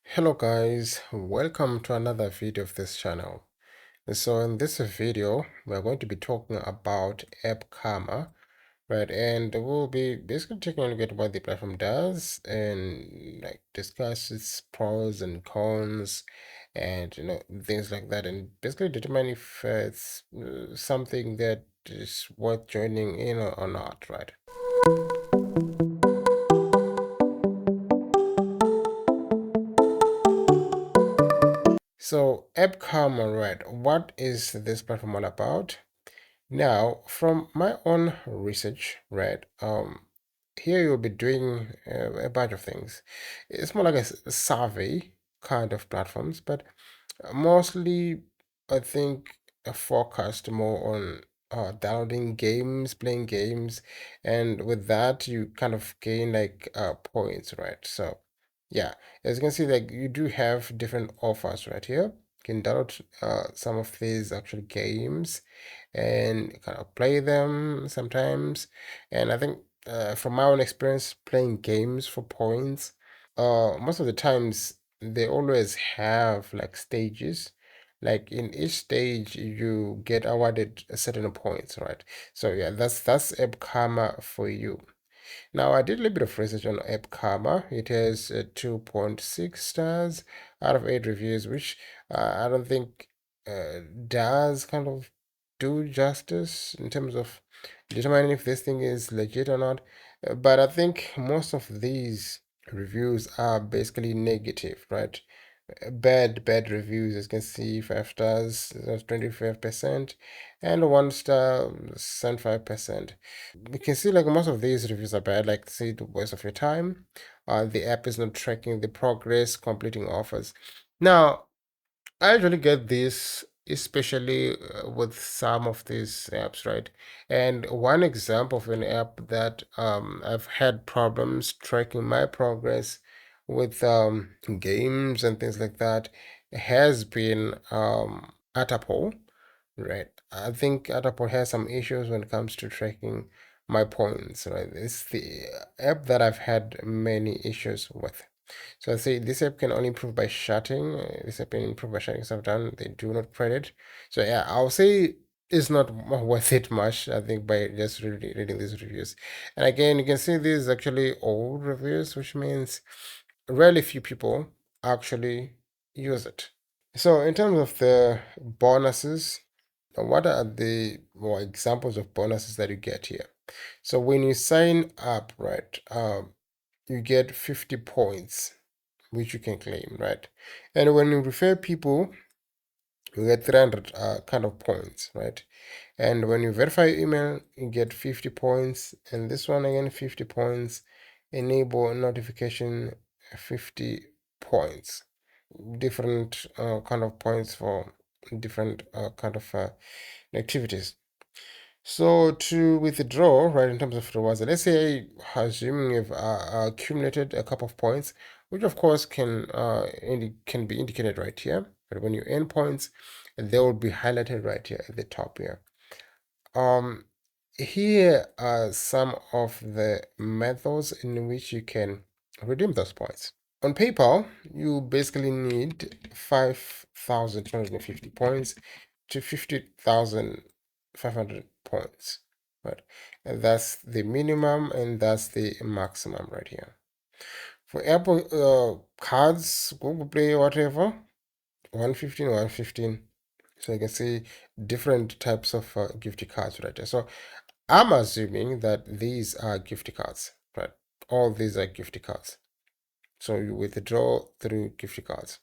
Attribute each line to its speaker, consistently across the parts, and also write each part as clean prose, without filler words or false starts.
Speaker 1: Hello guys, welcome to another video of this channel. So in this video, we're going to be talking about App Karma, right? And we'll be basically taking a look at what the platform does and like discuss its pros and cons and things like that, and basically determine if it's something that is worth joining in or not, right? So App Karma, right? What is this platform all about? Now, from my own research, right, here you'll be doing a bunch of things. It's more like a survey kind of platforms, but mostly, I think, focused more on downloading games, playing games, and with that, you kind of gain like points, right? So, yeah, as you can see, like you do have different offers right here. You can download some of these actual games and kind of play them sometimes. And I think from my own experience playing games for points, most of the times they always have like stages. Like in each stage, you get awarded a certain points, right? So yeah, that's App Karma for you. Now, I did a little bit of research on App Karma. It has 2.6 stars out of 8 reviews, which I don't think does kind of do justice in terms of determining if this thing is legit or not. But I think most of these reviews are basically negative, right? Bad reviews. As you can see, 5 stars, that's 25%, and 1 star, 75%. We can see like most of these reviews are bad, like say the waste of your time. The app is not tracking the progress, completing offers. Now, I usually get this, especially with some of these apps, right? And one example of an app that I've had problems tracking my progress with games and things like that has been Atapol, right? I think Atapol has some issues when it comes to tracking my points, right? It's the app that I've had many issues with. So I say this app can only improve by shutting. This app can improve by shutting stuff down. They do not credit. So yeah, I'll say it's not worth it much, I think, by just reading these reviews. And again, you can see these actually old reviews, which means really few people actually use it. So in terms of the bonuses, what are the more examples of bonuses that you get here? So when you sign up, right, you get 50 points which you can claim, right? And when you refer people, you get 300 kind of points, right? And when you verify your email, you get 50 points. And this one again, 50 points. Enable notification, 50 points. Different kind of points for different kind of activities. So to withdraw, right, in terms of rewards, let's say assuming you've accumulated a couple of points, which of course can be indicated right here. But when you earn points, they will be highlighted right here at the top here. Um, Here are some of the methods in which you can redeem those points. On PayPal, you basically need 5,250 points to 50,500 points, right? And that's the minimum and that's the maximum right here. For Apple cards, Google Play, whatever, 115, 115. So you can see different types of gift cards right there. So I'm assuming that these are gift cards, right? All these are gift cards. So you withdraw through gift cards.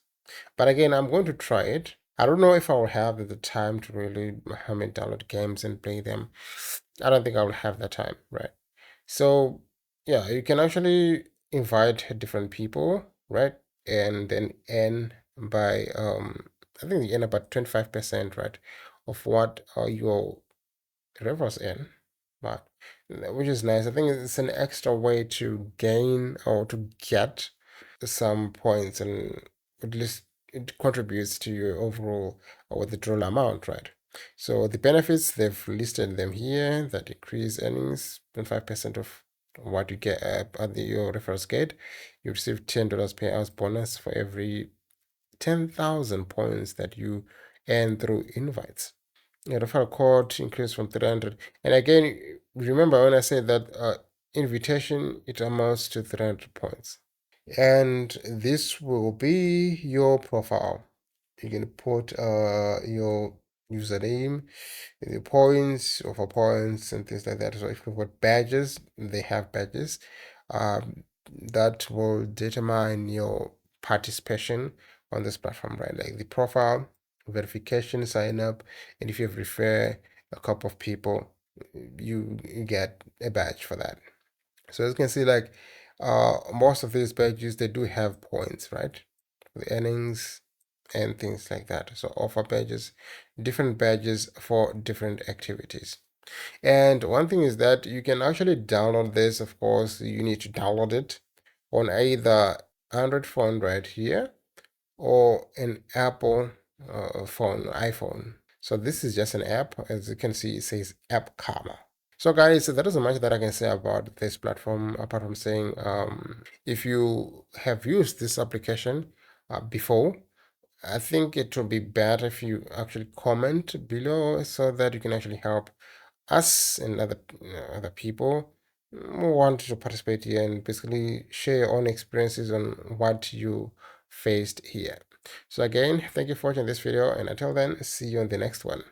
Speaker 1: But again, I'm going to try it. I don't know if I will have the time to really download games and play them. I don't think I will have the time, right? So yeah, you can actually invite different people, right? And then earn by I think you earn about 25%, right, of what your rivers earn. But which is nice. I think it's an extra way to gain or to get some points, and at least it contributes to your overall withdrawal amount, right? So the benefits, they've listed them here, that increase earnings, 25% of what you get at your referrals get. You receive $10 payouts bonus for every 10,000 points that you earn through invites. Yeah, referral code increased from 300. And again, remember when I said that invitation, it amounts to 300 points. And this will be your profile. You can put your username, the points, over points, and things like that. So if you put badges, they have badges. That will determine your participation on this platform, right? Like the profile, verification, sign up, and if you refer a couple of people, you get a badge for that. So as you can see, like most of these badges, they do have points, right? The earnings and things like that. So offer badges, different badges for different activities. And one thing is that you can actually download this. Of course, you need to download it on either Android phone right here or an Apple phone, iPhone. So this is just an app. As you can see, it says App Karma. So guys, there isn't much that I can say about this platform apart from saying if you have used this application before, I think it would be better if you actually comment below so that you can actually help us and other people who want to participate here and basically share your own experiences on what you faced here. So again, thank you for watching this video, and until then, see you on the next one.